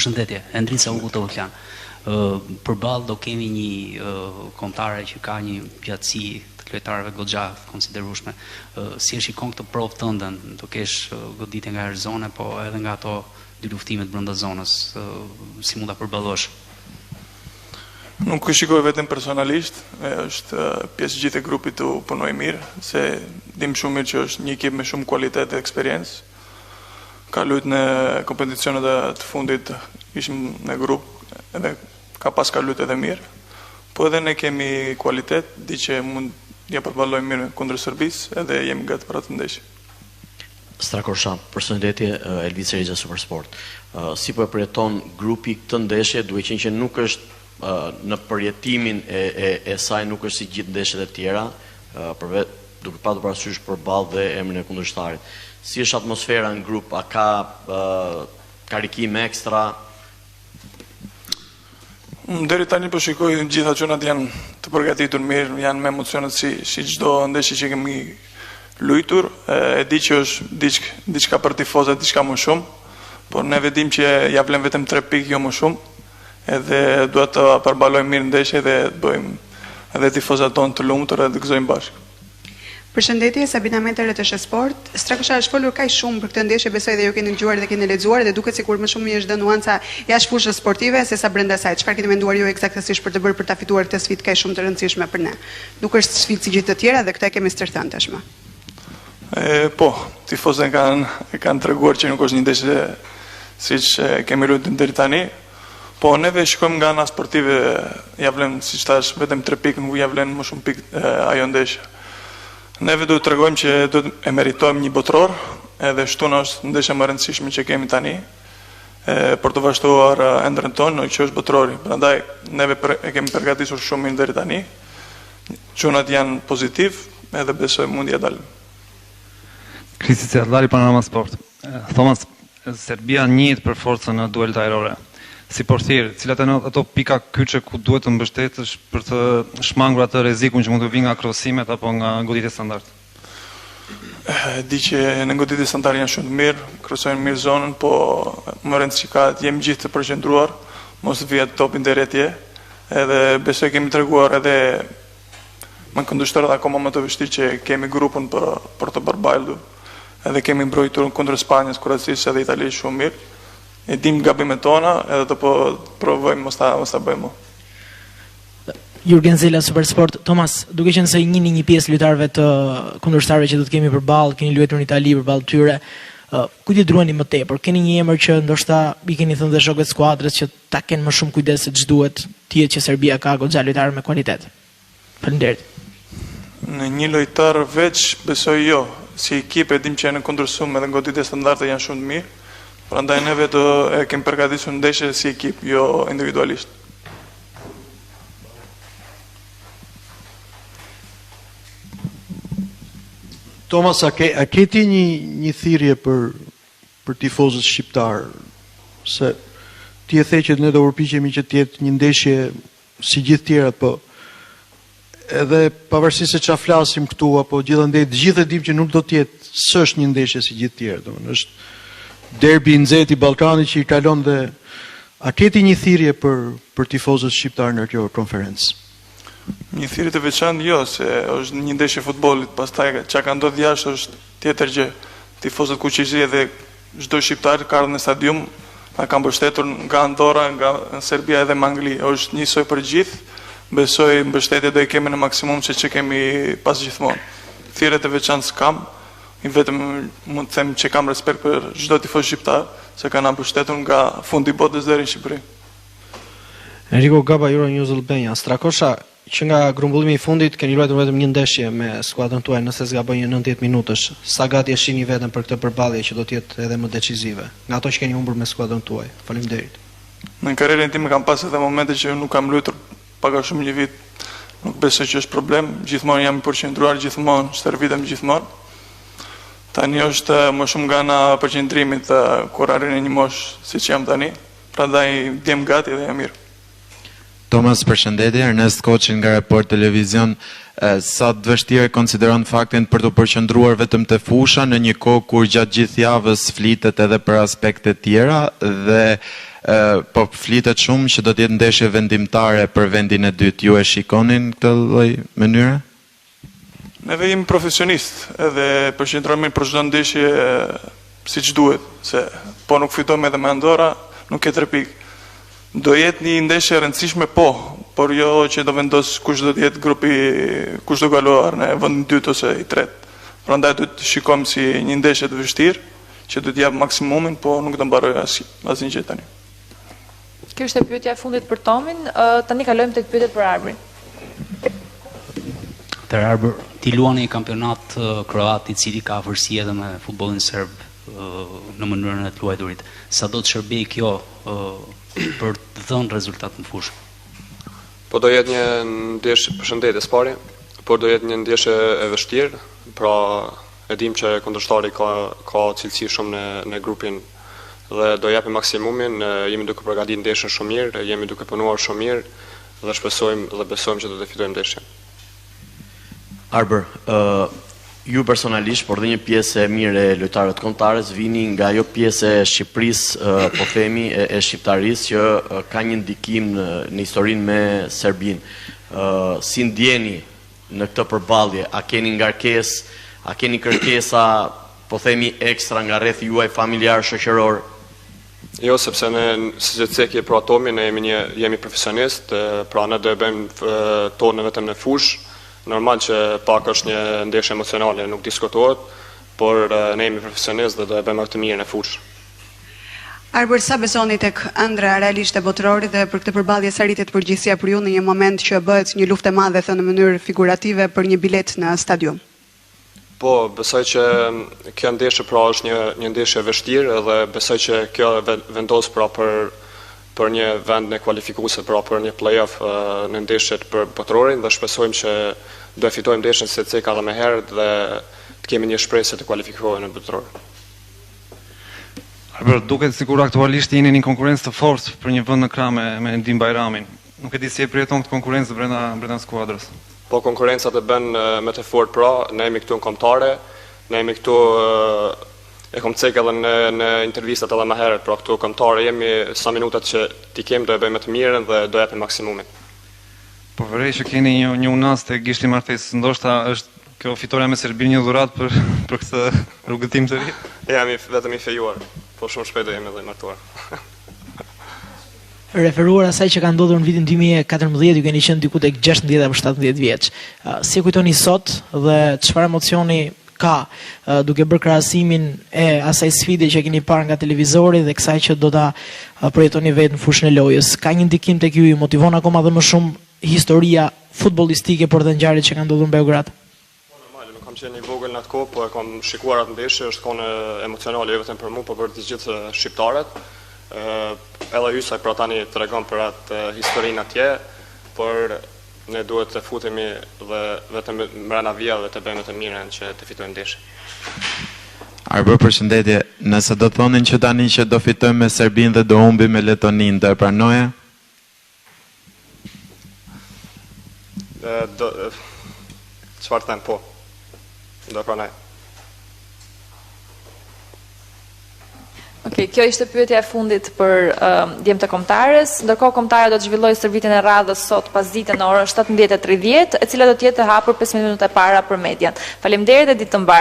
Përshëndetje, Endrica Ugu Tavuklan. Përballë do kemi një kontare që ka një gjatësi të lojtarëve goxha konsiderueshme. Si e shikon këtë provë tënde, do kesh goditje nga Arizona, po edhe nga ato dy luftimet brenda zonës, si mund ta përballosh? Nuk e shikoj vetëm personalisht, është pjesë gjithë e grupit të punoj mirë, se dim shumë mirë që është një ekip me shumë kualitet dhe eksperiencë. Ka luajtur në kompeticionet të fundit, ishim në grup, edhe ka pas ka luajtur edhe mirë. Po edhe ne kemi kualitet, di që mund ja përballojmë mirë kundër Serbisë, edhe jemi gati për atë ndeshje. Strakorsha, përshëndetje, Elvis Reza Supersport. Si po e përjeton grupi këtë ndeshje, duke qenë që nuk është në përjetimin e saj nuk është si gjithë ndeshjet e tjera, duke patur parasysh përballë dhe emrin e kundërshtarit. Si është atmosfera në grup, a ka karikim ekstra? Deri tani po shikoj gjitha çunat janë të përgatitur mirë, janë me emocionet si çdo ndeshje që kemi luajtur. E di që është diçka për tifozët, diçka më shumë, por ne vedim që ja vlen vetëm 3 pikë, jo më shumë. Edhe duhet të përballojmë mirë ndeshje dhe të bëjmë edhe tifozat tonë të lumtur dhe të gëzojmë bashkë. Përshëndetje, Sabina Metere të Sport. Strakosha është folur kaq shumë për këtë ndeshje, besoj dhe ju keni dëgjuar dhe keni lexuar dhe duket sikur më shumë mi është dhënë nuanca jashtë fushës sportive sesa brenda saj. Çfarë keni menduar ju eksaktësisht për të bërë për ta fituar këtë sfidë kaq shumë të rëndësishme për ne? Nuk është sfidë si gjithë të tjera dhe këtë kemi stërthënë tashmë. Po, tifozët kanë treguar që nuk është një ndeshje siç kemi luajtur deri tani. Po neve shikojmë nga ana sportive, ja vlen siç thash vetëm 3 pikë, nuk ja vlen më shumë pikë ajo ndeshje. Neve duhet të tregojmë që duhet e meritojmë një botror, edhe shtuna është ndeshja më e rëndësishme që kemi tani, për të vazhduar ëndrrën tonë, që është botrori. Prandaj neve e kemi përgatitur shumë mirë deri tani. Çunat janë pozitiv, edhe besoj mundi ja dalë. Kristi Ciallari, Panorama Sport. Thomas, Serbia njihet për forcën në duelet ajrore. Si portier, cilat janë ato pika kyçe ku duhet të mbështetesh për të shmangur atë rrezikun që mund të vinë nga krosimet apo nga goditjet standard? Di që në goditjet standard janë shumë të mirë, krosojnë mirë zonën, po më rëndësishkat jemi gjithë të përqendruar, mos vijë topin deri atje, edhe besoj kemi treguar edhe me kundërshtarët akoma më të vështirë që kemi grupun për të përballur. Edhe kemi mbrojtur kundër Spanjës, Kroacisë edhe Italisë shumë mirë. E dim gabimet tona, edhe të provojmë mos ta bëjmë. Jurgen Zela, Supersport. Thomas, duke qenë se njihni një pjesë lojtarëve të kundërshtarëve që do të kemi përballë, keni luajtur në Itali përballë tyre, ku ti druani më tepër? Keni një emër që ndoshta i keni thënë dhe shokët skuadrës që ta kenë më shumë kujdes se ç'duhet, tihet që Serbia ka goxha lojtarë me kualitet. Faleminderit. Në një lojtar veç besoj jo, si ekip e dim që janë kundërshtuar edhe goditjet standarde janë shumë të mirë. Prandaj neve do e kemi përgatitur ndeshje si ekip, jo individualisht. Thomas, a ke ti një thirrje për tifozët shqiptar, se ti e the që ne do përpiqemi që të jetë një ndeshje si gjithë tjerat, po edhe pavarësisht se çfarë flasim këtu apo gjithandej të gjithë e dim që nuk do të jetë, s'është një ndeshje si gjithë tjerat, domethënë është derbi i nxehtë i Ballkanit që i kalon dhe a keti një thirrje për tifozët shqiptar në kjo konferencë? Një thirrje të veçantë jo, se është një ndeshje futbollit, pastaj çka ka ndodhur jashtë është tjetër gjë. Tifozët kuqizë dhe çdo shqiptar ka ardhur në stadium, na kanë mbështetur nga Andorra, nga Serbia edhe Angli, është njësoj për gjithë. Besoj mbështetje do i kemi në maksimum që kemi pas gjithmonë. Thirrje të veçantë s'kam. I vetëm mund të them që kam respekt për çdo tifoz shqiptar, se kanë mbështetur nga fundi i botës deri në Shqipëri. Enrico Gaba, Euronews Albania. Strakosha, që nga grumbullimi i fundit keni luajtur vetëm një ndeshje me skuadrën tuaj, nëse s'gaboj një 90 minutash. Sa gati e shihni veten për këtë përballje që do të jetë edhe më decisive, nga ato që keni humbur me skuadrën tuaj? Faleminderit. Në karrierën time kam pasur edhe momente që nuk kam luajtur pak a shumë një vit. Nuk besoj që është problem, gjithmonë jam i përqendruar, gjithmonë stërvitem gjithmonë. Tani është më shumë nga ana përqendrimit kur arrin një moshë siç jam tani, prandaj ndjem gati dhe jam mirë. Thomas, përshëndetje, Ernest Koçi nga Report Televizion. Sa të vështirë konsideron faktin për të përqendruar vetëm te fusha në një kohë kur gjatë gjithë javës flitet edhe për aspekte tjera dhe po flitet shumë që do të jetë ndeshje vendimtare për vendin e dytë. Ju e shikonin këtë lloj mënyre? Neve jemi profesionist edhe përqendrohemi për çdo ndeshje siç duhet, se po nuk fitojmë edhe me Andorra, nuk ke 3 pikë. Do jetë një ndeshje e rëndësishme por jo që do vendos kush do të jetë grupi, kush do kaluar në vendin e dytë ose i tretë. Prandaj do të shikojmë si një ndeshje të vështirë, që do të jap maksimumin, po nuk do mbaroj asnjë gjë tani. Kjo është pyetja e fundit për Tomin, tani kalojmë tek pyetjet për Arbrin. Për Arbër, ti luani një kampionat kroat I cili ka afërsi edhe me futbollin serb në mënyrën e të luajturit. Sa do të shërbej kjo për të dhënë rezultat në fushë? Po do jetë një ndeshje, përshëndetje pari, por do jetë një ndeshje e vështirë, pra e dim që kundërshtari ka cilësi shumë në grupin dhe do japim maksimumin, jemi duke përgatitur ndeshjen shumë mirë, jemi duke punuar shumë mirë dhe shpresojmë dhe besojmë që do të fitojmë ndeshjen. Arbër, ju personalisht, por dhe një pjesë e mirë e lojtarëve të kombëtarës vini nga ajo pjesë e Shqipërisë, po themi, e shqiptarisë që ka një ndikim në historinë me Serbinë. Si ndjeni në këtë përballje? A keni ngarkesë, a keni kërkesa, po themi, ekstra nga rreth juaj familjar, shoqëror? Jo, sepse ne si cekje për Atomi, ne jemi profesionist, pra ne do e bëjmë tonë vetëm në fushë. Normal që pak është një ndeshje emocionale, nuk diskutohet, por ne jemi profesionist dhe do e bëjmë të mirë në fushë. Arbër, sa besoni tek ëndra realisht e botërorit dhe për këtë përballje sa rritet përgjegjësia për ju në një moment që bëhet një luftë e madhe thënë në mënyrë figurative për një bilet në stadium? Po, besoj që kjo ndeshje pra është një ndeshje vështirë dhe besoj që kjo vendos pra për një vend në kualifikuese, pra për një play-off në ndeshjet për botërorin dhe shpresojmë që do e fitojmë ndeshjen se ceka edhe më herët dhe të kemi një shpresë të kualifikohemi në botëror. Arbër, duket sikur aktualisht jeni në një konkurrencë të fortë për një vend në krah me Edim Bajramin. Nuk e di si e përjeton këtë konkurrencë brenda skuadrës. Po konkurencat e bën me të fortë pra, ne jemi këtu në kombëtare, ne jemi këtu e kom cek edhe në intervistat edhe më herët, pra këtu kombëtare jemi sa minutat që ti kemi do e bëjmë të mirën dhe do japim maksimumin. Po vërej që keni një unas të gishti martesës, ndoshta është kjo fitoria me Serbinë një dhuratë për këtë rrugëtim të ri? Jemi vetëm I fejuar, po shumë shpejt do jemi edhe martuar. Referuar asaj që ka ndodhur në vitin 2014, ju keni qenë diku tek 16 apo 17 vjeç. Si e kujtoni sot dhe çfarë emocioni ka duke bërë krahasimin e asaj sfide që keni parë nga televizori dhe kësaj që do ta projektoni vetë në fushën e lojës? Ka një ndikim tek ju motivon akoma dhe më shumë historia futbollistike për të ngjarjet që kanë ndodhur në Beograd? Po normal, nuk kam qenë I vogël në atë kohë, po e kam shikuar atë ndeshje, është kohë emocionale jo vetëm për mua, por për të gjithë shqiptarët. Edhe Ysaj pra tani të regon për atë historinë atje, por ne duhet të futemi dhe vetëm mbrana vijave dhe të bëjmë të mirën që të fitojmë ndeshjen. Arbër, përshëndetje, nëse do thonin që tani që do fitojmë me Serbinë dhe do humbim me Letoninë, do e pranoje? Çfarë them po? Do e pranoj. Okej, kjo ishte pyetja e fundit për djemtë e kombëtares, ndërkohë kombëtarea do të zhvillojë stërvitjen e radhës sot pas ditën në orën 17:30, e cila do të jetë e hapur 15 minuta e para për median. Faleminderit dhe ditë të mbarë.